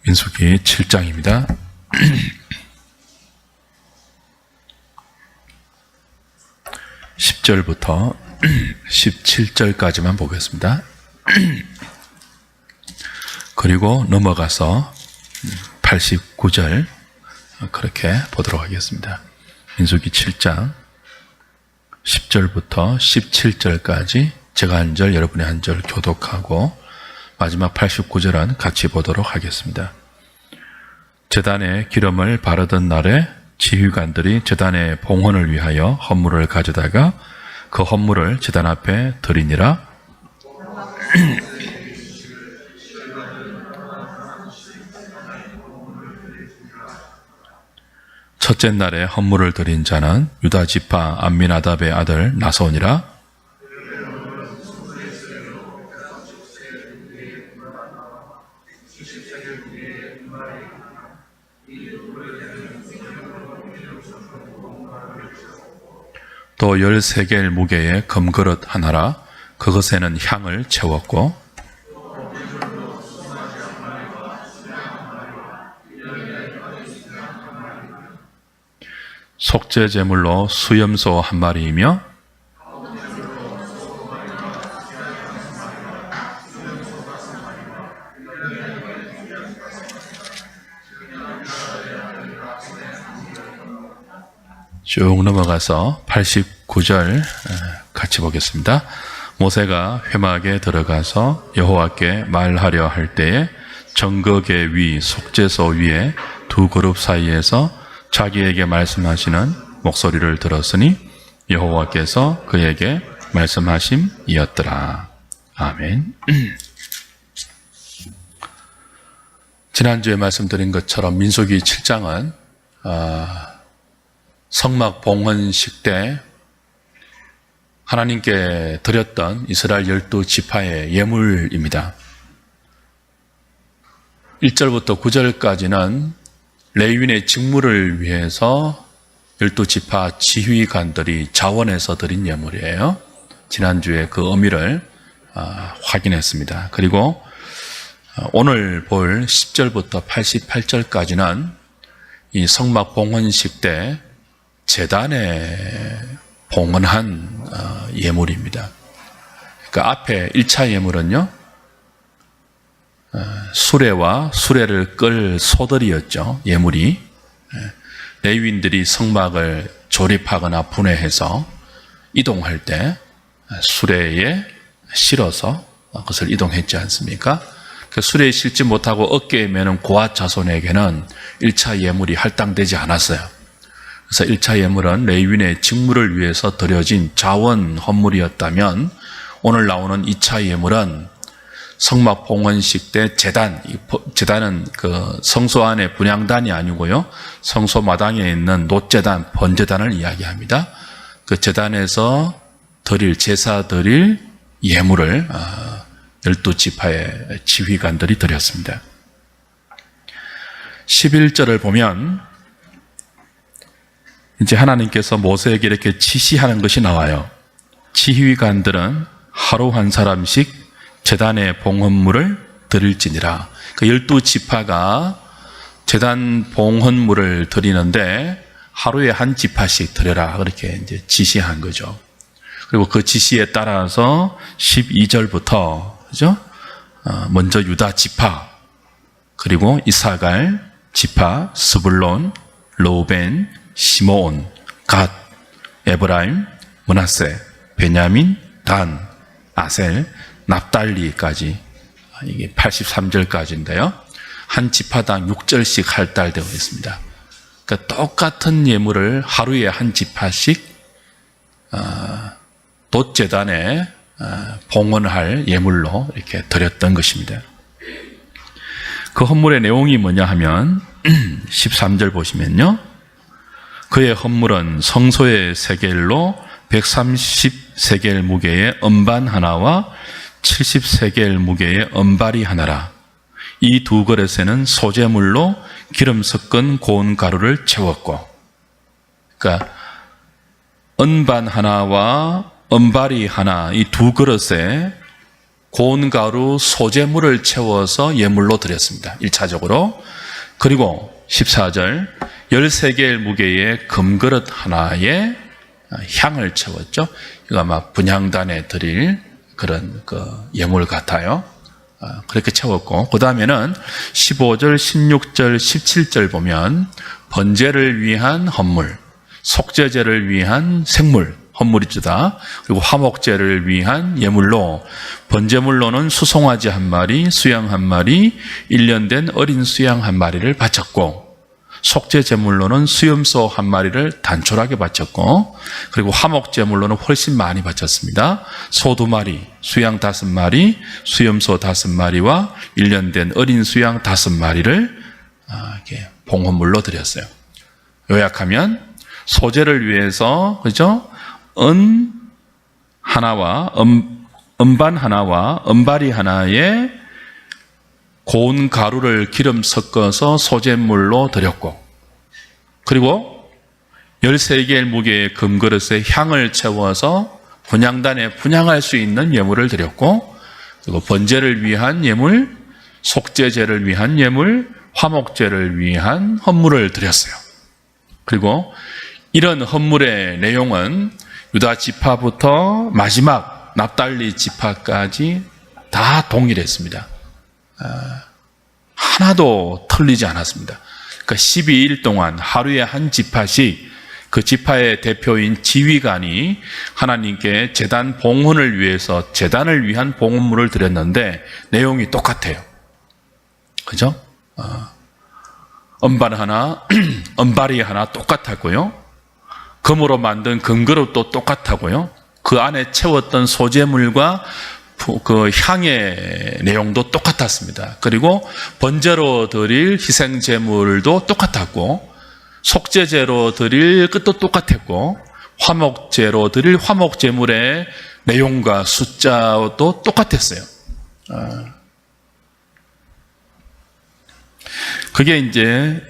민수기 7장입니다. 10절부터 17절까지만 보겠습니다. 그리고 넘어가서 89절 그렇게 보도록 하겠습니다. 민수기 7장 10절부터 17절까지 제가 한 절, 여러분이 한 절 교독하고 마지막 89절은 같이 보도록 하겠습니다. 제단에 기름을 바르던 날에 지휘관들이 제단의 봉헌을 위하여 헌물을 가져다가 그 헌물을 제단 앞에 드리니라. 첫째 날에 헌물을 드린 자는 유다 지파 암미나답의 아들 나손이라. 또 13개의 무게의 금그릇 하나라. 그것에는 향을 채웠고 속죄 제물로 수염소 한 마리이며 쭉 넘어가서 89절 같이 보겠습니다. 모세가 회막에 들어가서 여호와께 말하려 할 때에 정거계 위 속죄소 위에 두 그룹 사이에서 자기에게 말씀하시는 목소리를 들었으니 여호와께서 그에게 말씀하심이었더라. 아멘. 지난주에 말씀드린 것처럼 민수기 7장은 성막 봉헌식 때 하나님께 드렸던 이스라엘 12지파의 예물입니다. 1절부터 9절까지는 레위인의 직무를 위해서 12지파 지휘관들이 자원해서 드린 예물이에요. 지난주에 그 의미를 확인했습니다. 그리고 오늘 볼 10절부터 88절까지는 이 성막 봉헌식 때 제단에 봉헌한 예물입니다. 그러니까 앞에 1차 예물은요, 수레와 수레를 끌 소들이었죠. 예물이. 레위인들이 성막을 조립하거나 분해해서 이동할 때 수레에 실어서 그것을 이동했지 않습니까? 그 수레에 실지 못하고 어깨에 매는 고앗 자손에게는 1차 예물이 할당되지 않았어요. 그래서 1차 예물은 레위인의 직무를 위해서 드려진 자원 헌물이었다면 오늘 나오는 2차 예물은 성막 봉헌식 때 제단은 그 성소 안에 분향단이 아니고요, 성소 마당에 있는 놋제단, 번제단을 이야기합니다. 그 제단에서 제사 드릴 예물을 12지파의 지휘관들이 드렸습니다. 11절을 보면 이제 하나님께서 모세에게 이렇게 지시하는 것이 나와요. 지휘관들은 하루 한 사람씩 제단의 봉헌물을 드릴지니라. 그 12지파가 제단 봉헌물을 드리는데 하루에 한 지파씩 드려라. 그렇게 이제 지시한 거죠. 그리고 그 지시에 따라서 12절부터, 그죠? 먼저 유다 지파, 그리고 이사갈 지파, 스불론, 르우벤, 시므온, 갓, 에브라임, 므낫세, 베냐민, 단, 아셀, 납달리까지, 이게 83절까지인데요. 한 지파당 6절씩 할달되어 있습니다. 그러니까 똑같은 예물을 하루에 한 지파씩 돛제단에 봉헌할 예물로 이렇게 드렸던 것입니다. 그 헌물의 내용이 뭐냐 하면 13절 보시면요, 그의 헌물은 성소의 세겔로 130세겔 무게의 음반 하나와 70세겔 무게의 은발이 하나라. 이 두 그릇에는 소재물로 기름 섞은 고운 가루를 채웠고, 그러니까 은반 하나와 은발이 하나, 이 두 그릇에 고운 가루 소재물을 채워서 예물로 드렸습니다. 1차적으로. 그리고 14절 13개의 무게의 금그릇 하나에 향을 채웠죠. 이거 아마 분향단에 드릴 그런 예물 같아요. 그렇게 채웠고, 그 다음에는 15절, 16절, 17절 보면 번제를 위한 헌물, 속죄제를 위한 생물, 헌물이다. 그리고 화목제를 위한 예물로 번제물로는 수송아지 한 마리, 수양 한 마리, 1년 된 어린 수양 한 마리를 바쳤고, 속죄제물로는 수염소 한 마리를 단촐하게 바쳤고, 그리고 화목제물로는 훨씬 많이 바쳤습니다. 소 2마리, 수양 5마리, 수염소 5마리와 1년 된 어린 수양 5마리를 이렇게 봉헌물로 드렸어요. 요약하면 소재를 위해서, 그죠? 은 하나와 은반 하나와 은발이 하나에 고운 가루를 기름 섞어서 소재물로 드렸고, 그리고 13개의 무게의 금그릇에 향을 채워서 분향단에 분향할 수 있는 예물을 드렸고, 그리고 번제를 위한 예물, 속죄제를 위한 예물, 화목제를 위한 헌물을 드렸어요. 그리고 이런 헌물의 내용은 유다 지파부터 마지막 납달리 지파까지 다 동일했습니다. 하나도 틀리지 않았습니다. 그러니까 12일 동안 하루에 한 지파씩 그 지파의 대표인 지휘관이 하나님께 제단 봉헌을 위해서 제단을 위한 봉헌물을 드렸는데 내용이 똑같아요. 그죠? 은발 하나, 은발이 하나 똑같았고요. 금으로 만든 금그릇도 똑같았고요. 그 안에 채웠던 소재물과 그 향의 내용도 똑같았습니다. 그리고 번제로 드릴 희생제물도 똑같았고, 속죄제로 드릴 것도 똑같았고, 화목제로 드릴 화목제물의 내용과 숫자도 똑같았어요. 그게 이제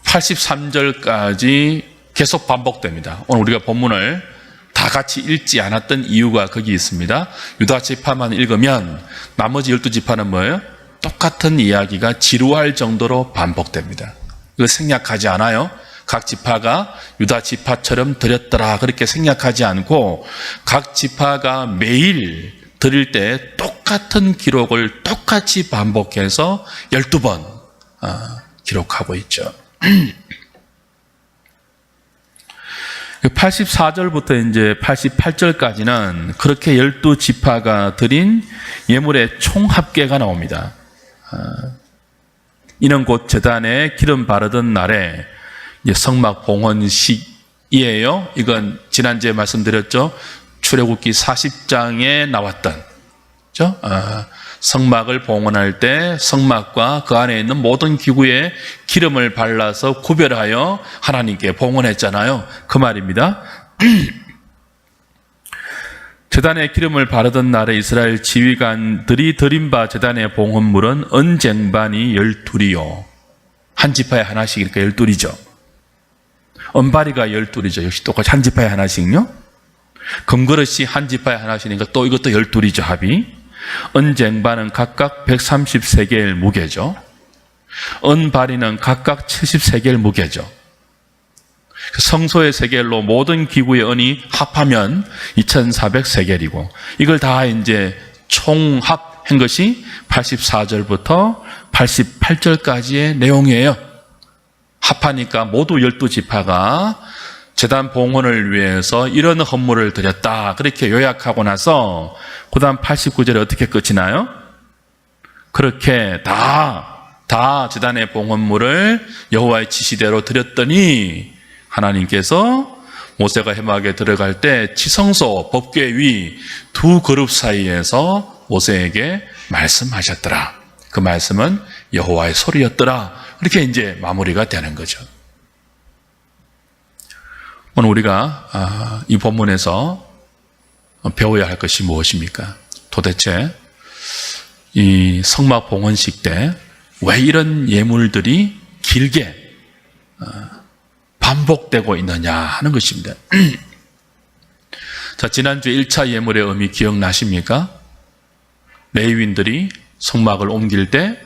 83절까지 계속 반복됩니다. 오늘 우리가 본문을 다 같이 읽지 않았던 이유가 거기 있습니다. 유다 지파만 읽으면 나머지 12지파는 뭐예요? 똑같은 이야기가 지루할 정도로 반복됩니다. 이거 생략하지 않아요. 각 지파가 유다 지파처럼 드렸더라 그렇게 생략하지 않고 각 지파가 매일 드릴 때 똑같은 기록을 똑같이 반복해서 12번 기록하고 있죠. 84절부터 이제 88절까지는 그렇게 12지파가 드린 예물의 총 합계가 나옵니다. 이는 곧 제단에 기름 바르던 날에 성막 봉헌식이에요. 이건 지난주에 말씀드렸죠. 출애굽기 40장에 나왔던, 그렇죠? 성막을 봉헌할 때 성막과 그 안에 있는 모든 기구에 기름을 발라서 구별하여 하나님께 봉헌했잖아요. 그 말입니다. 제단에 기름을 바르던 날에 이스라엘 지휘관들이 드린 바 제단의 봉헌물은 은쟁반이 12이요. 한 지파에 하나씩이니까 12이죠. 은바리가 12이죠. 역시 똑같이 한 지파에 하나씩요. 금그릇이 한 지파에 하나씩이니까 또 이것도 12이죠. 합이. 은쟁반은 각각 133개의 무게죠. 은바리는 각각 73개의 무게죠. 성소의 세겔로 모든 기구의 은이 합하면 2400세겔이고, 이걸 다 이제 총합한 것이 84절부터 88절까지의 내용이에요. 합하니까 모두 12지파가 제단 봉헌을 위해서 이런 헌물을 드렸다. 그렇게 요약하고 나서 그 다음 89절에 어떻게 끝이 나요? 그렇게 다 제단의 봉헌물을 여호와의 지시대로 드렸더니 하나님께서 모세가 회막에 들어갈 때 지성소 법궤 위 두 그룹 사이에서 모세에게 말씀하셨더라. 그 말씀은 여호와의 소리였더라. 이렇게 이제 마무리가 되는 거죠. 오늘 우리가 이 본문에서 배워야 할 것이 무엇입니까? 도대체 이 성막 봉헌식 때 왜 이런 예물들이 길게 반복되고 있느냐 하는 것입니다. 자, 지난주 1차 예물의 의미 기억나십니까? 레위인들이 성막을 옮길 때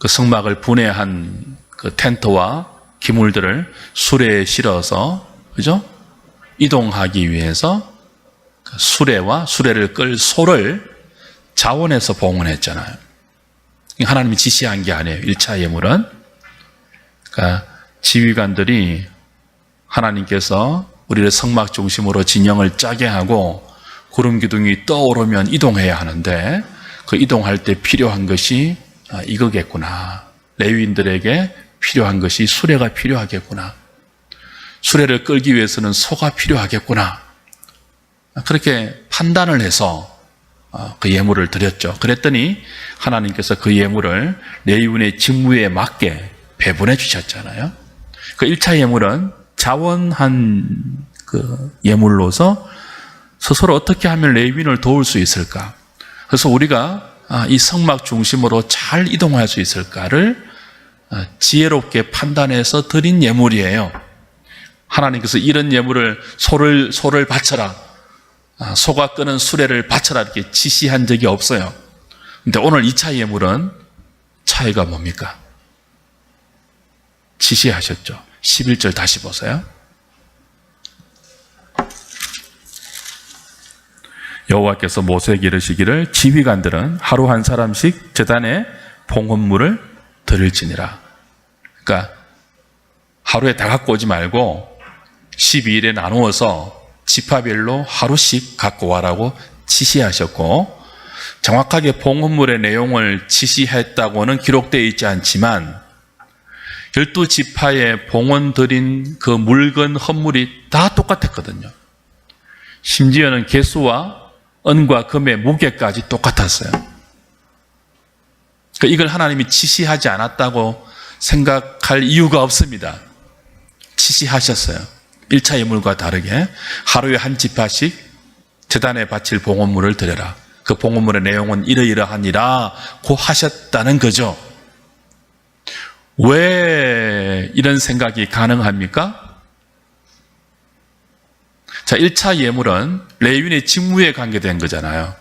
그 성막을 분해한 그 텐트와 기물들을 수레에 실어서, 그죠? 이동하기 위해서 그 수레를 끌 소를 자원해서 봉헌했잖아요. 하나님이 지시한 게 아니에요. 1차 예물은. 그러니까 지휘관들이 하나님께서 우리를 성막 중심으로 진영을 짜게 하고 구름 기둥이 떠오르면 이동해야 하는데 그 이동할 때 필요한 것이 이거겠구나. 레위인들에게 필요한 것이 수레가 필요하겠구나. 수레를 끌기 위해서는 소가 필요하겠구나. 그렇게 판단을 해서 그 예물을 드렸죠. 그랬더니 하나님께서 그 예물을 레위인의 직무에 맞게 배분해 주셨잖아요. 그 1차 예물은 자원한 그 예물로서 스스로 어떻게 하면 레위인을 도울 수 있을까? 그래서 우리가 이 성막 중심으로 잘 이동할 수 있을까를 지혜롭게 판단해서 드린 예물이에요. 하나님께서 이런 예물을 소를 바쳐라, 소가 끄는 수레를 바쳐라 이렇게 지시한 적이 없어요. 근데 오늘 2차 예물은 차이가 뭡니까? 지시하셨죠. 11절 다시 보세요. 여호와께서 모세에게 이르시기를 지휘관들은 하루 한 사람씩 제단에 봉헌물을 드릴지니라. 그러니까 하루에 다 갖고 오지 말고 12일에 나누어서 지파별로 하루씩 갖고 와라고 지시하셨고, 정확하게 봉헌물의 내용을 지시했다고는 기록되어 있지 않지만 12지파에 봉헌 드린 그 물건 헌물이 다 똑같았거든요. 심지어는 개수와 은과 금의 무게까지 똑같았어요. 그러니까 이걸 하나님이 지시하지 않았다고 생각할 이유가 없습니다. 지시하셨어요. 1차 예물과 다르게 하루에 한 지파씩 제단에 바칠 봉헌물을 드려라. 그 봉헌물의 내용은 이러이러하니라고 하셨다는 거죠. 왜 이런 생각이 가능합니까? 자, 1차 예물은 레위인의 직무에 관계된 거잖아요.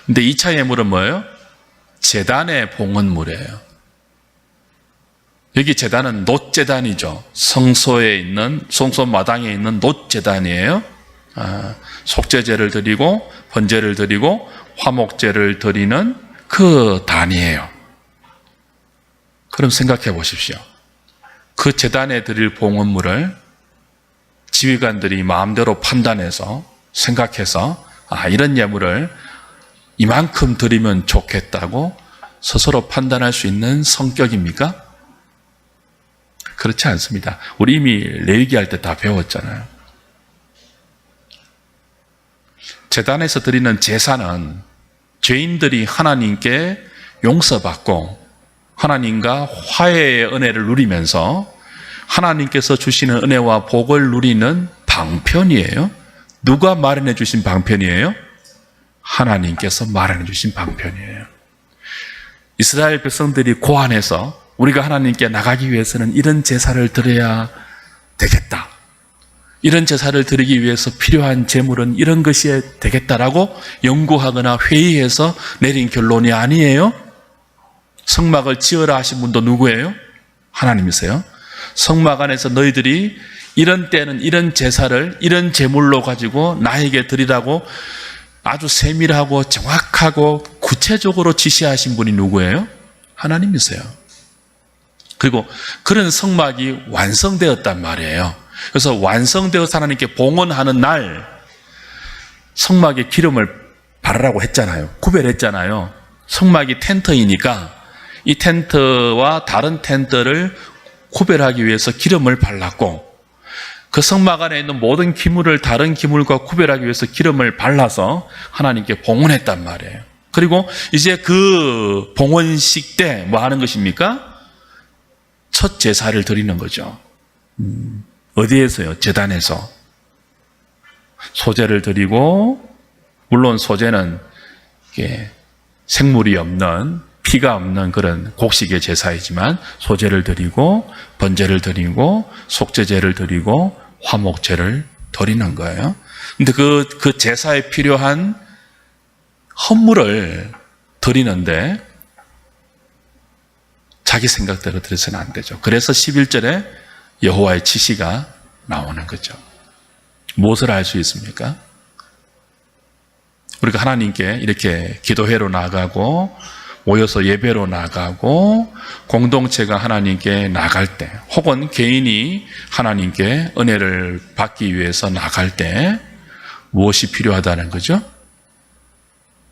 근데 2차 예물은 뭐예요? 제단의 봉헌물이에요. 여기 제단은 놋제단이죠. 성소에 있는, 성소 마당에 있는 놋제단이에요. 속죄제를 드리고 번제를 드리고 화목제를 드리는 그 단이에요. 그럼 생각해 보십시오. 그 제단에 드릴 봉헌물을 지휘관들이 마음대로 판단해서 생각해서 이런 예물을 이만큼 드리면 좋겠다고 스스로 판단할 수 있는 성격입니까? 그렇지 않습니다. 우리 이미 레위기 할 때 다 배웠잖아요. 제단에서 드리는 제사는 죄인들이 하나님께 용서받고 하나님과 화해의 은혜를 누리면서 하나님께서 주시는 은혜와 복을 누리는 방편이에요. 누가 마련해 주신 방편이에요? 하나님께서 마련해 주신 방편이에요. 이스라엘 백성들이 고안해서 우리가 하나님께 나가기 위해서는 이런 제사를 드려야 되겠다, 이런 제사를 드리기 위해서 필요한 제물은 이런 것이 되겠다라고 연구하거나 회의해서 내린 결론이 아니에요. 성막을 지으라 하신 분도 누구예요? 하나님이세요. 성막 안에서 너희들이 이런 때는 이런 제사를 이런 제물로 가지고 나에게 드리라고 아주 세밀하고 정확하고 구체적으로 지시하신 분이 누구예요? 하나님이세요. 그리고 그런 성막이 완성되었단 말이에요. 그래서 완성되어서 하나님께 봉헌하는 날 성막에 기름을 바르라고 했잖아요. 구별했잖아요. 성막이 텐트이니까 이 텐트와 다른 텐트를 구별하기 위해서 기름을 발랐고, 그 성막 안에 있는 모든 기물을 다른 기물과 구별하기 위해서 기름을 발라서 하나님께 봉헌했단 말이에요. 그리고 이제 그 봉헌식 때 뭐 하는 것입니까? 첫 제사를 드리는 거죠. 어디에서요? 제단에서. 소제를 드리고, 물론 소제는 생물이 없는, 피가 없는 그런 곡식의 제사이지만 소제를 드리고 번제를 드리고 속죄제를 드리고 화목제를 드리는 거예요. 근데 그 제사에 필요한 헌물을 드리는데 자기 생각대로 드려서는 안 되죠. 그래서 11절에 여호와의 지시가 나오는 거죠. 무엇을 알 수 있습니까? 우리가 하나님께 이렇게 기도회로 나가고 모여서 예배로 나가고 공동체가 하나님께 나갈 때 혹은 개인이 하나님께 은혜를 받기 위해서 나갈 때 무엇이 필요하다는 거죠?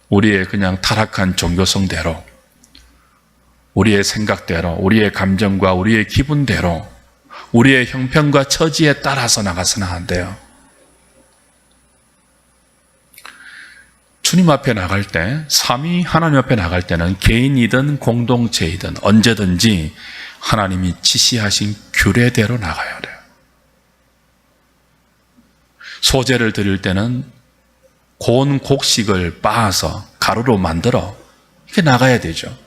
우리의 그냥 타락한 종교성대로, 우리의 생각대로, 우리의 감정과 우리의 기분대로, 우리의 형편과 처지에 따라서 나가서는 안 돼요. 주님 앞에 나갈 때, 삼위 하나님 앞에 나갈 때는 개인이든 공동체이든 언제든지 하나님이 지시하신 규례대로 나가야 돼요. 소제를 드릴 때는 고운 곡식을 빻아서 가루로 만들어 이렇게 나가야 되죠.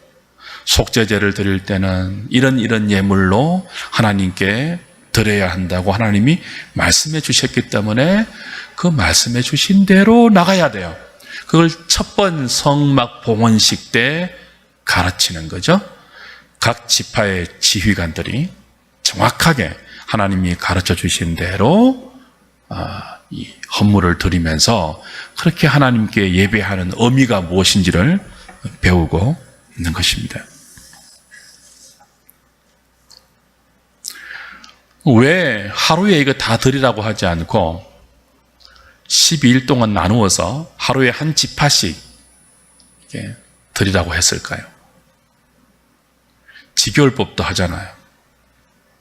속죄제를 드릴 때는 이런 예물로 하나님께 드려야 한다고 하나님이 말씀해 주셨기 때문에 그 말씀해 주신 대로 나가야 돼요. 그걸 첫 번 성막 봉헌식 때 가르치는 거죠. 각 지파의 지휘관들이 정확하게 하나님이 가르쳐 주신 대로 이 헌물을 드리면서 그렇게 하나님께 예배하는 의미가 무엇인지를 배우고 있는 것입니다. 왜 하루에 이거 다 드리라고 하지 않고 12일 동안 나누어서 하루에 한 지파씩 이렇게 드리라고 했을까요? 지교율법도 하잖아요.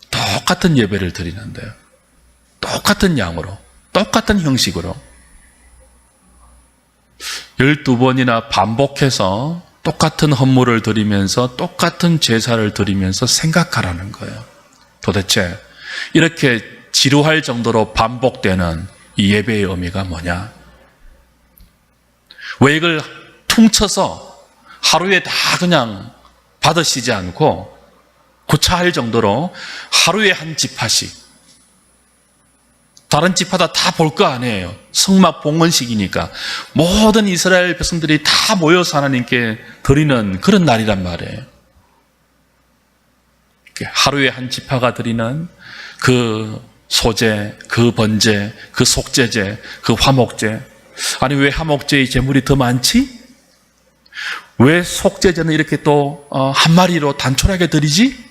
똑같은 예배를 드리는데요. 똑같은 양으로, 똑같은 형식으로 12번이나 반복해서 똑같은 헌물을 드리면서 똑같은 제사를 드리면서 생각하라는 거예요. 도대체 이렇게 지루할 정도로 반복되는 이 예배의 의미가 뭐냐? 왜 이걸 퉁쳐서 하루에 다 그냥 받으시지 않고 구차할 정도로 하루에 한 지파씩 다른 지파다 다 볼 거 아니에요. 성막 봉헌식이니까 모든 이스라엘 백성들이 다 모여서 하나님께 드리는 그런 날이란 말이에요. 하루에 한 지파가 드리는 그 소제, 그 번제, 그 속죄제, 그 화목제. 아니 왜 화목제의 제물이 더 많지? 왜 속죄제는 이렇게 또 한 마리로 단촐하게 드리지?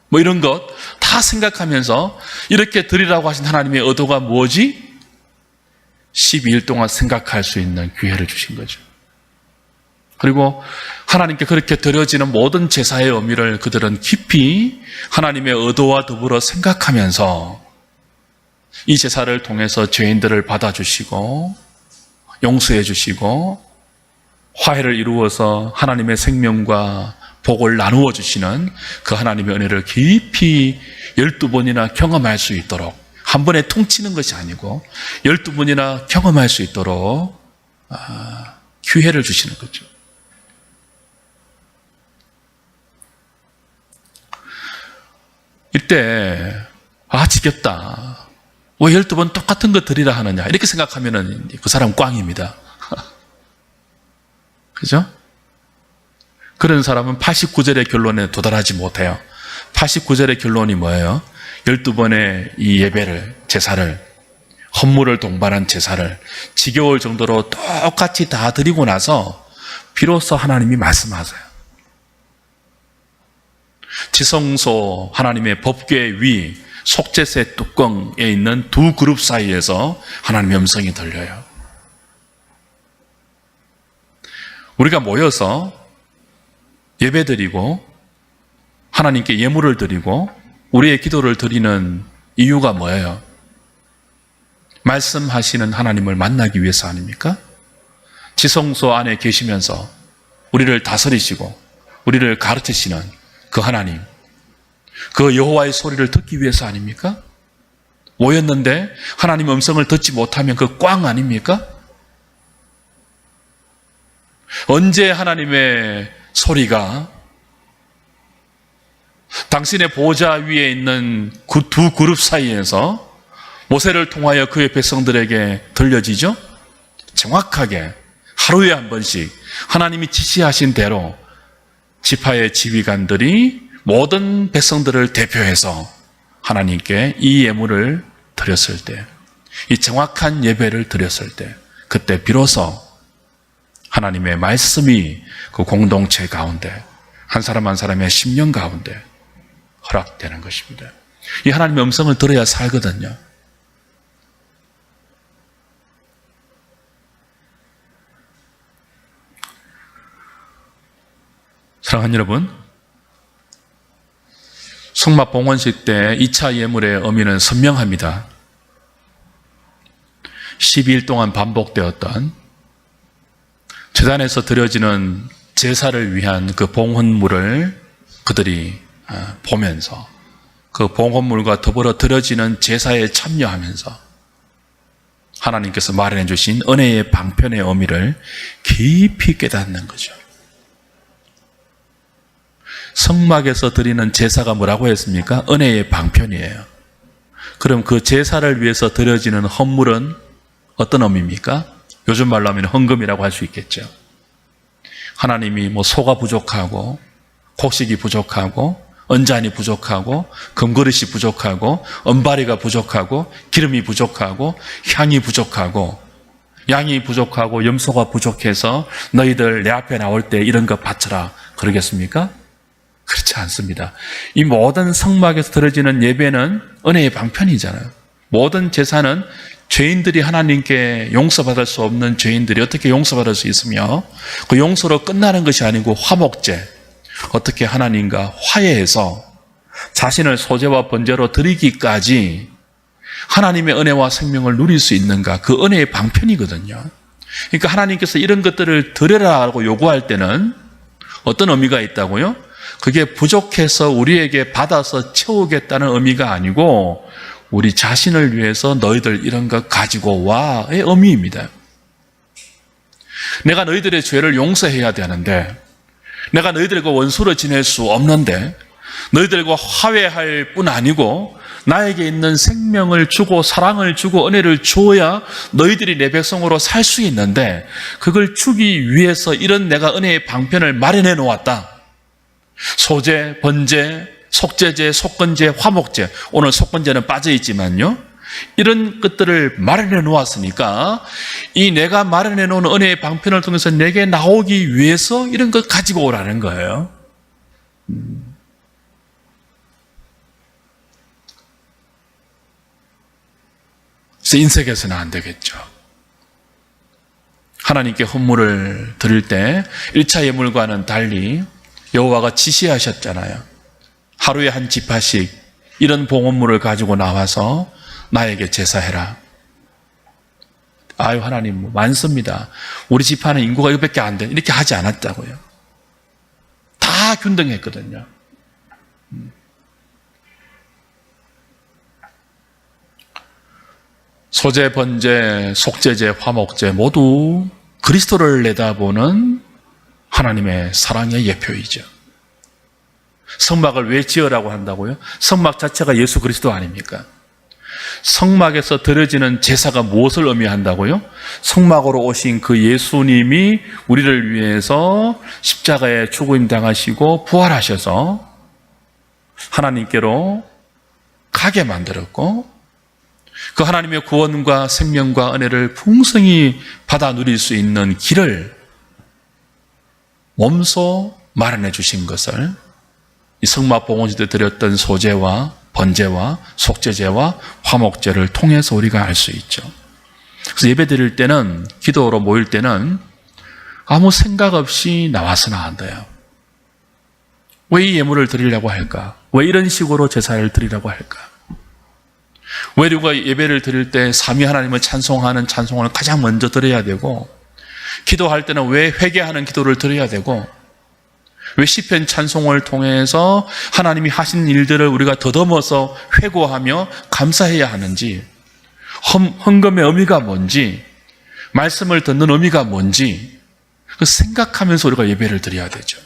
뭐 이런 것 다 생각하면서 이렇게 드리라고 하신 하나님의 의도가 뭐지? 12일 동안 생각할 수 있는 기회를 주신 거죠. 그리고 하나님께 그렇게 드려지는 모든 제사의 의미를 그들은 깊이 하나님의 의도와 더불어 생각하면서 이 제사를 통해서 죄인들을 받아주시고 용서해 주시고 화해를 이루어서 하나님의 생명과 복을 나누어 주시는 그 하나님의 은혜를 깊이 12번이나 경험할 수 있도록, 한 번에 퉁치는 것이 아니고 12번이나 경험할 수 있도록 기회를 주시는 거죠. 이때 지겹다. 왜 12번 똑같은 거 드리라 하느냐 이렇게 생각하면 그 사람 꽝입니다. 그죠? 그런 사람은 89절의 결론에 도달하지 못해요. 89절의 결론이 뭐예요? 12번의 이 예배를, 제사를, 헌물을 동반한 제사를 지겨울 정도로 똑같이 다 드리고 나서 비로소 하나님이 말씀하세요. 지성소 하나님의 법궤 위 속죄세 뚜껑에 있는 두 그룹 사이에서 하나님의 음성이 들려요. 우리가 모여서 예배드리고 하나님께 예물을 드리고 우리의 기도를 드리는 이유가 뭐예요? 말씀하시는 하나님을 만나기 위해서 아닙니까? 지성소 안에 계시면서 우리를 다스리시고 우리를 가르치시는 그 하나님, 그 여호와의 소리를 듣기 위해서 아닙니까? 모였는데 하나님의 음성을 듣지 못하면 그 꽝 아닙니까? 언제 하나님의 소리가 당신의 보좌 위에 있는 그 두 그룹 사이에서 모세를 통하여 그의 백성들에게 들려지죠? 정확하게 하루에 한 번씩 하나님이 지시하신 대로 지파의 지휘관들이 모든 백성들을 대표해서 하나님께 이 예물을 드렸을 때, 이 정확한 예배를 드렸을 때, 그때 비로소 하나님의 말씀이 그 공동체 가운데, 한 사람 한 사람의 심령 가운데 허락되는 것입니다. 이 하나님의 음성을 들어야 살거든요. 사랑하는 여러분, 성막 봉헌식 때 2차 예물의 의미는 선명합니다. 12일 동안 반복되었던 제단에서 드려지는 제사를 위한 그 봉헌물을 그들이 보면서 그 봉헌물과 더불어 드려지는 제사에 참여하면서 하나님께서 마련해 주신 은혜의 방편의 의미를 깊이 깨닫는 거죠. 성막에서 드리는 제사가 뭐라고 했습니까? 은혜의 방편이에요. 그럼 그 제사를 위해서 드려지는 헌물은 어떤 의미입니까? 요즘 말로 하면 헌금이라고 할 수 있겠죠. 하나님이 소가 부족하고 곡식이 부족하고 언잔이 부족하고 금그릇이 부족하고 은바리가 부족하고 기름이 부족하고 향이 부족하고 양이 부족하고 염소가 부족해서 너희들 내 앞에 나올 때 이런 거 바쳐라 그러겠습니까? 그렇지 않습니다. 이 모든 성막에서 드려지는 예배는 은혜의 방편이잖아요. 모든 제사는 죄인들이 하나님께 용서받을 수 없는 죄인들이 어떻게 용서받을 수 있으며 그 용서로 끝나는 것이 아니고 화목제, 어떻게 하나님과 화해해서 자신을 소재와 번제로 드리기까지 하나님의 은혜와 생명을 누릴 수 있는가, 그 은혜의 방편이거든요. 그러니까 하나님께서 이런 것들을 드려라고 요구할 때는 어떤 의미가 있다고요? 그게 부족해서 우리에게 받아서 채우겠다는 의미가 아니고 우리 자신을 위해서 너희들 이런 것 가지고 와의 의미입니다. 내가 너희들의 죄를 용서해야 되는데, 내가 너희들과 원수로 지낼 수 없는데, 너희들과 화해할 뿐 아니고 나에게 있는 생명을 주고 사랑을 주고 은혜를 주어야 너희들이 내 백성으로 살 수 있는데, 그걸 주기 위해서 이런 내가 은혜의 방편을 마련해 놓았다. 소제, 번제, 속제제, 속건제, 화목제, 오늘 속건제는 빠져있지만요, 이런 것들을 마련해 놓았으니까 이 내가 마련해 놓은 은혜의 방편을 통해서 내게 나오기 위해서 이런 것 가지고 오라는 거예요. 그래서 인색해서는 안 되겠죠. 하나님께 헌물을 드릴 때 1차 예물과는 달리 여호와가 지시하셨잖아요. 하루에 한 지파씩 이런 봉헌물을 가지고 나와서 나에게 제사해라. 아유, 하나님 많습니다. 우리 지파는 인구가 이거밖에 안 돼. 이렇게 하지 않았다고요. 다 균등했거든요. 소제, 번제, 속제제, 화목제 모두 그리스도를 내다보는 하나님의 사랑의 예표이죠. 성막을 왜 지으라고 한다고요? 성막 자체가 예수 그리스도 아닙니까? 성막에서 드려지는 제사가 무엇을 의미한다고요? 성막으로 오신 그 예수님이 우리를 위해서 십자가에 죽임 당하시고 부활하셔서 하나님께로 가게 만들었고, 그 하나님의 구원과 생명과 은혜를 풍성히 받아 누릴 수 있는 길을 몸소 마련해 주신 것을 이 성막 봉헌식 때 드렸던 소제와 번제와 속제제와 화목제를 통해서 우리가 알 수 있죠. 그래서 예배 드릴 때는, 기도로 모일 때는 아무 생각 없이 나와서는 안 돼요. 왜 이 예물을 드리려고 할까? 왜 이런 식으로 제사를 드리려고 할까? 왜 우리가 예배를 드릴 때 삼위 하나님을 찬송하는 찬송을 가장 먼저 드려야 되고, 기도할 때는 왜 회개하는 기도를 드려야 되고, 왜 시편 찬송을 통해서 하나님이 하신 일들을 우리가 더듬어서 회고하며 감사해야 하는지, 헌금의 의미가 뭔지, 말씀을 듣는 의미가 뭔지 그 생각하면서 우리가 예배를 드려야 되죠.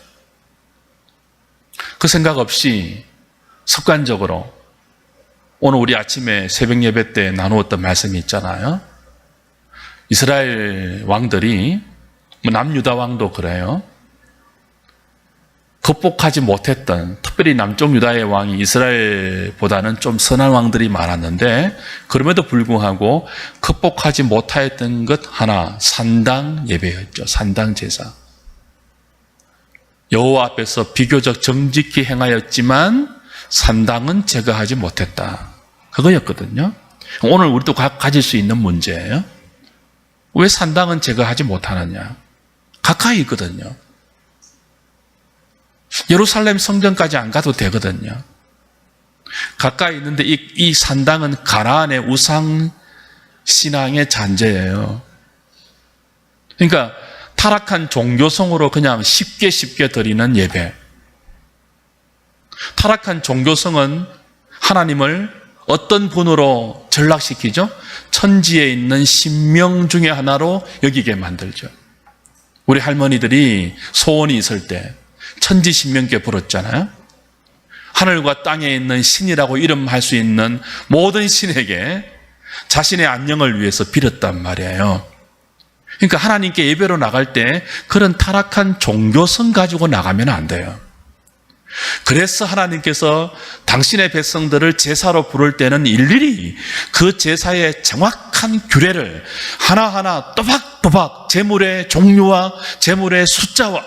그 생각 없이 습관적으로, 오늘 우리 아침에 새벽 예배 때 나누었던 말씀이 있잖아요. 이스라엘 왕들이 남유다 왕도 그래요. 극복하지 못했던, 특별히 남쪽 유다의 왕이 이스라엘보다는 좀 선한 왕들이 많았는데 그럼에도 불구하고 극복하지 못하였던 것 하나, 산당 예배였죠. 산당 제사. 여호와 앞에서 비교적 정직히 행하였지만 산당은 제거하지 못했다. 그거였거든요. 오늘 우리도 가질 수 있는 문제예요. 왜 산당은 제거하지 못하느냐? 가까이 있거든요. 예루살렘 성전까지 안 가도 되거든요. 가까이 있는데 이 산당은 가나안의 우상 신앙의 잔재예요. 그러니까 타락한 종교성으로 그냥 쉽게 드리는 예배. 타락한 종교성은 하나님을 어떤 분으로 전락시키죠? 천지에 있는 신명 중에 하나로 여기게 만들죠. 우리 할머니들이 소원이 있을 때 천지신명께 부르잖아요. 하늘과 땅에 있는 신이라고 이름할 수 있는 모든 신에게 자신의 안녕을 위해서 빌었단 말이에요. 그러니까 하나님께 예배로 나갈 때 그런 타락한 종교성 가지고 나가면 안 돼요. 그래서 하나님께서 당신의 백성들을 제사로 부를 때는 일일이 그 제사의 정확한 규례를 하나하나 또박또박 제물의 종류와 제물의 숫자와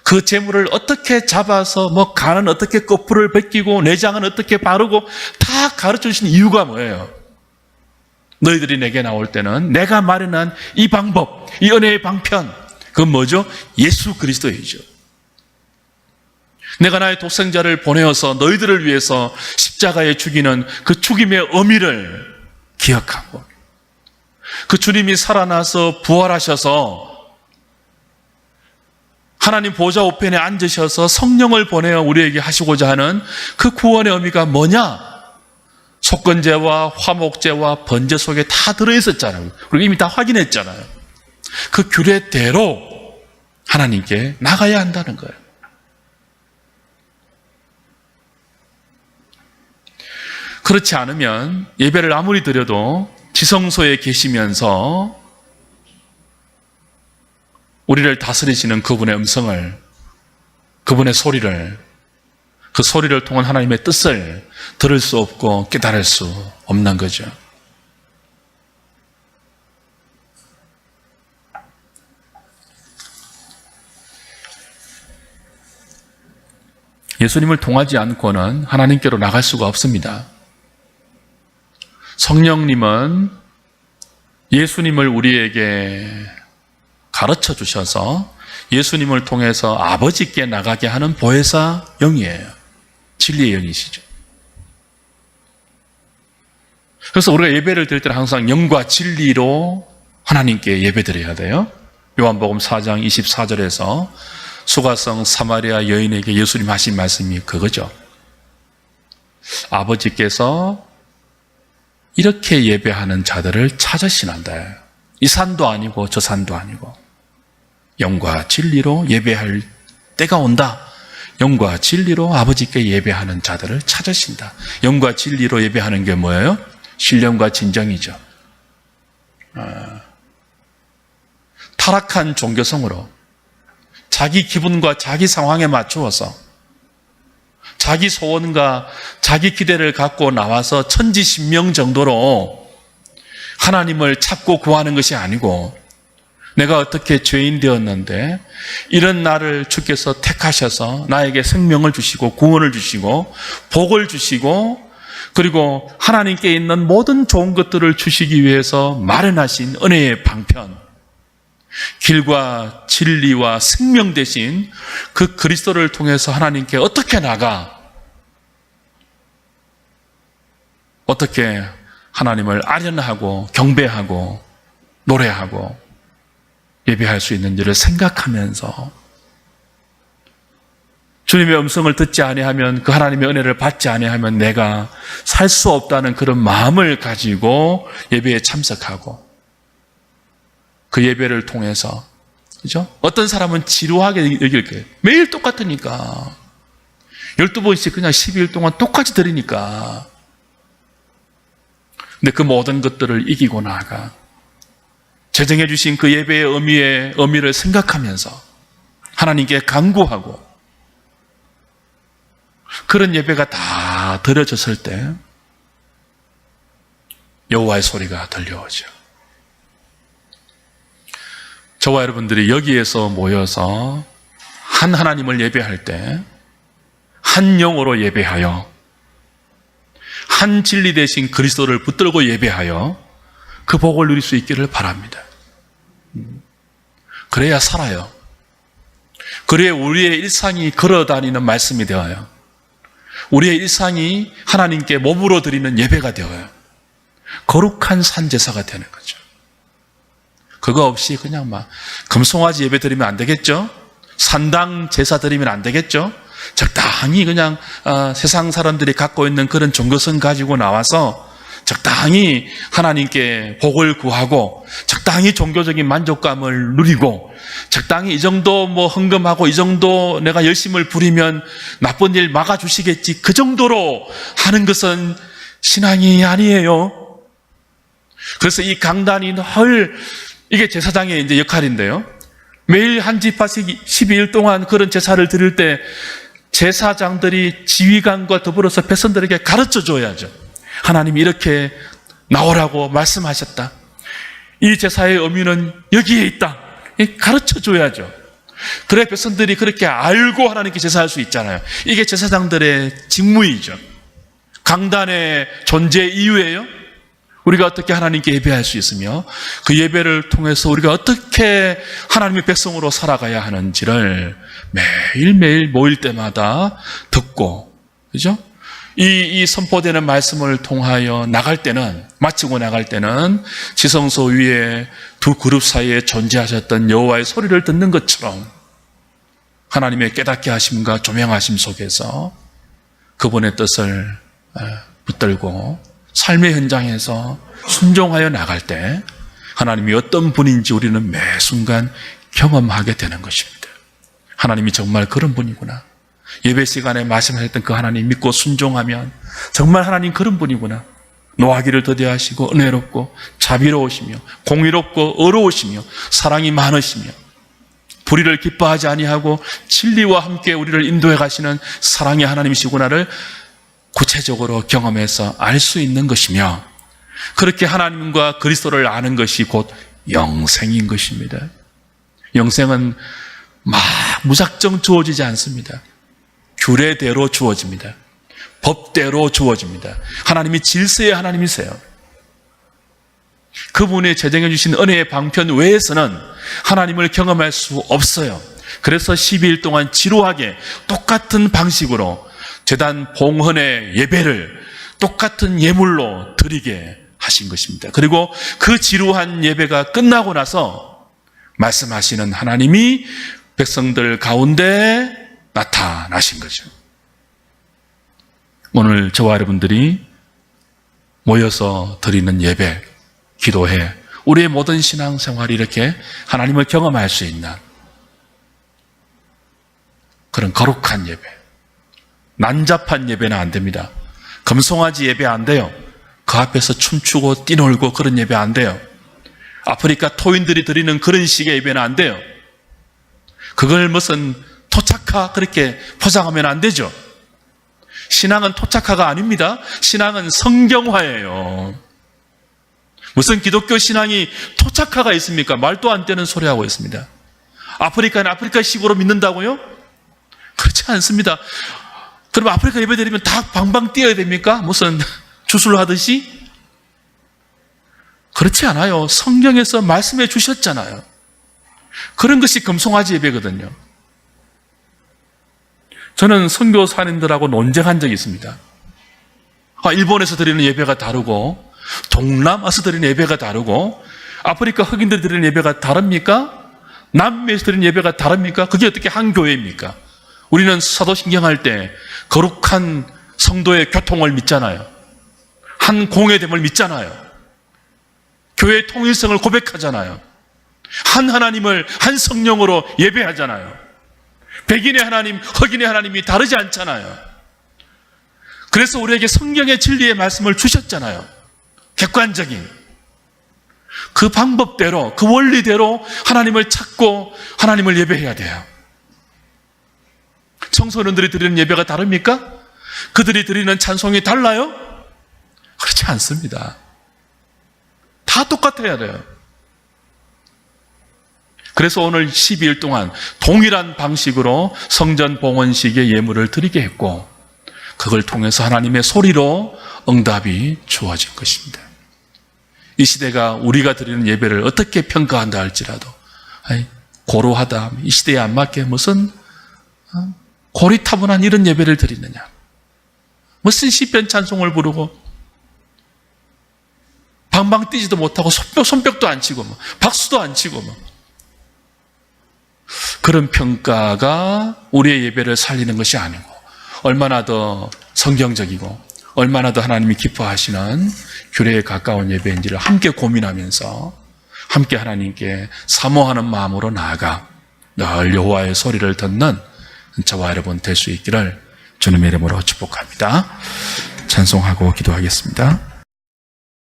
그 제물을 어떻게 잡아서 간은 어떻게 거풀을 벗기고 내장은 어떻게 바르고 다 가르쳐 주신 이유가 뭐예요? 너희들이 내게 나올 때는 내가 마련한 이 방법, 이 은혜의 방편, 그건 뭐죠? 예수 그리스도이죠. 내가 나의 독생자를 보내어서 너희들을 위해서 십자가에 죽이는 그 죽임의 의미를 기억하고 그 주님이 살아나서 부활하셔서 하나님 보좌 우편에 앉으셔서 성령을 보내어 우리에게 하시고자 하는 그 구원의 의미가 뭐냐? 속건제와 화목제와 번제 속에 다 들어있었잖아요. 그리고 이미 다 확인했잖아요. 그 규례대로 하나님께 나가야 한다는 거예요. 그렇지 않으면 예배를 아무리 드려도 지성소에 계시면서 우리를 다스리시는 그분의 음성을, 그분의 소리를, 그 소리를 통한 하나님의 뜻을 들을 수 없고 깨달을 수 없는 거죠. 예수님을 통하지 않고는 하나님께로 나갈 수가 없습니다. 성령님은 예수님을 우리에게 가르쳐 주셔서 예수님을 통해서 아버지께 나가게 하는 보혜사 영이에요. 진리의 영이시죠. 그래서 우리가 예배를 드릴 때는 항상 영과 진리로 하나님께 예배드려야 돼요. 요한복음 4장 24절에서 수가성 사마리아 여인에게 예수님 하신 말씀이 그거죠. 아버지께서 이렇게 예배하는 자들을 찾으시난다. 이 산도 아니고 저 산도 아니고 영과 진리로 예배할 때가 온다. 영과 진리로 아버지께 예배하는 자들을 찾으신다. 영과 진리로 예배하는 게 뭐예요? 신령과 진정이죠. 타락한 종교성으로 자기 기분과 자기 상황에 맞추어서 자기 소원과 자기 기대를 갖고 나와서 천지신명 정도로 하나님을 찾고 구하는 것이 아니고 내가 어떻게 죄인 되었는데 이런 나를 주께서 택하셔서 나에게 생명을 주시고 구원을 주시고 복을 주시고 그리고 하나님께 있는 모든 좋은 것들을 주시기 위해서 마련하신 은혜의 방편, 길과 진리와 생명 대신 그 그리스도를 통해서 하나님께 어떻게 나가, 어떻게 하나님을 아련하고 경배하고 노래하고 예배할 수 있는지를 생각하면서 주님의 음성을 듣지 아니하면, 그 하나님의 은혜를 받지 아니하면 내가 살 수 없다는 그런 마음을 가지고 예배에 참석하고 그 예배를 통해서, 그죠? 어떤 사람은 지루하게 여길 거예요. 매일 똑같으니까 12번씩 그냥 12일 동안 똑같이 드리니까. 근데 그 모든 것들을 이기고 나아가 제정해 주신 그 예배의 의미를 생각하면서 하나님께 간구하고 그런 예배가 다 드려졌을 때 여호와의 소리가 들려오죠. 저와 여러분들이 여기에서 모여서 한 하나님을 예배할 때 한 영으로 예배하여 한 진리 대신 그리스도를 붙들고 예배하여 그 복을 누릴 수 있기를 바랍니다. 그래야 살아요. 그래야 우리의 일상이 걸어다니는 말씀이 되어요. 우리의 일상이 하나님께 몸으로 드리는 예배가 되어요. 거룩한 산제사가 되는 거죠. 그거 없이 그냥 막 금송아지 예배 드리면 안 되겠죠? 산당 제사 드리면 안 되겠죠? 적당히 그냥 세상 사람들이 갖고 있는 그런 종교성 가지고 나와서 적당히 하나님께 복을 구하고 적당히 종교적인 만족감을 누리고 적당히 이 정도 헌금하고 이 정도 내가 열심을 부리면 나쁜 일 막아주시겠지, 그 정도로 하는 것은 신앙이 아니에요. 그래서 이 강단이 늘 이게 제사장의 이제 역할인데요. 매일 한 집합씩 12일 동안 그런 제사를 드릴 때 제사장들이 지휘관과 더불어서 백성들에게 가르쳐 줘야죠. 하나님이 이렇게 나오라고 말씀하셨다. 이 제사의 의미는 여기에 있다. 가르쳐 줘야죠. 그래 백성들이 그렇게 알고 하나님께 제사할 수 있잖아요. 이게 제사장들의 직무이죠. 강단의 존재 이유예요. 우리가 어떻게 하나님께 예배할 수 있으며 그 예배를 통해서 우리가 어떻게 하나님의 백성으로 살아가야 하는지를 매일매일 모일 때마다 듣고, 그죠? 이 선포되는 말씀을 통하여 나갈 때는, 마치고 나갈 때는 지성소 위에 두 그룹 사이에 존재하셨던 여호와의 소리를 듣는 것처럼 하나님의 깨닫게 하심과 조명하심 속에서 그분의 뜻을 붙들고 삶의 현장에서 순종하여 나갈 때 하나님이 어떤 분인지 우리는 매 순간 경험하게 되는 것입니다. 하나님이 정말 그런 분이구나. 예배 시간에 말씀하셨던 그 하나님 믿고 순종하면 정말 하나님 그런 분이구나. 노하기를 더디하시고 은혜롭고 자비로우시며 공의롭고 의로우시며 사랑이 많으시며 불의를 기뻐하지 아니하고 진리와 함께 우리를 인도해 가시는 사랑의 하나님이시구나를 구체적으로 경험해서 알 수 있는 것이며, 그렇게 하나님과 그리스도를 아는 것이 곧 영생인 것입니다. 영생은 막 무작정 주어지지 않습니다. 규례대로 주어집니다. 법대로 주어집니다. 하나님이 질서의 하나님이세요. 그분의 제정해 주신 은혜의 방편 외에서는 하나님을 경험할 수 없어요. 그래서 12일 동안 지루하게 똑같은 방식으로 제단 봉헌의 예배를 똑같은 예물로 드리게 하신 것입니다. 그리고 그 지루한 예배가 끝나고 나서 말씀하시는 하나님이 백성들 가운데 나타나신 거죠. 오늘 저와 여러분들이 모여서 드리는 예배, 기도회, 우리의 모든 신앙생활이 이렇게 하나님을 경험할 수 있는 그런 거룩한 예배, 난잡한 예배는 안 됩니다. 금송아지 예배 안 돼요. 그 앞에서 춤추고 뛰놀고 그런 예배 안 돼요. 아프리카 토인들이 드리는 그런 식의 예배는 안 돼요. 그걸 무슨 토착화 그렇게 포장하면 안 되죠. 신앙은 토착화가 아닙니다. 신앙은 성경화예요. 무슨 기독교 신앙이 토착화가 있습니까? 말도 안 되는 소리 하고 있습니다. 아프리카는 아프리카식으로 믿는다고요? 그렇지 않습니다. 그럼 아프리카 예배 드리면 다 방방 뛰어야 됩니까? 무슨 주술을 하듯이? 그렇지 않아요. 성경에서 말씀해 주셨잖아요. 그런 것이 금송아지 예배거든요. 저는 선교사님들하고 논쟁한 적이 있습니다. 일본에서 드리는 예배가 다르고 동남아에서 드리는 예배가 다르고 아프리카 흑인들이 드리는 예배가 다릅니까? 남미에서 드리는 예배가 다릅니까? 그게 어떻게 한 교회입니까? 우리는 사도신경할 때 거룩한 성도의 교통을 믿잖아요. 한 공회됨을 믿잖아요. 교회의 통일성을 고백하잖아요. 한 하나님을 한 성령으로 예배하잖아요. 백인의 하나님, 흑인의 하나님이 다르지 않잖아요. 그래서 우리에게 성경의 진리의 말씀을 주셨잖아요. 객관적인. 그 방법대로, 그 원리대로 하나님을 찾고 하나님을 예배해야 돼요. 청소년들이 드리는 예배가 다릅니까? 그들이 드리는 찬송이 달라요? 그렇지 않습니다. 다 똑같아야 돼요. 그래서 오늘 12일 동안 동일한 방식으로 성전 봉헌식의 예물을 드리게 했고, 그걸 통해서 하나님의 소리로 응답이 주어진 것입니다. 이 시대가 우리가 드리는 예배를 어떻게 평가한다 할지라도 고루하다, 이 시대에 안 맞게 무슨 고리타분한 이런 예배를 드리느냐, 무슨 시편 찬송을 부르고 방방 뛰지도 못하고 손뼉도 안 치고 박수도 안 치고 그런 평가가 우리의 예배를 살리는 것이 아니고, 얼마나 더 성경적이고 얼마나 더 하나님이 기뻐하시는 규례에 가까운 예배인지를 함께 고민하면서 함께 하나님께 사모하는 마음으로 나아가 늘 여호와의 소리를 듣는 저와 여러분 될 수 있기를 주님의 이름으로 축복합니다. 찬송하고 기도하겠습니다.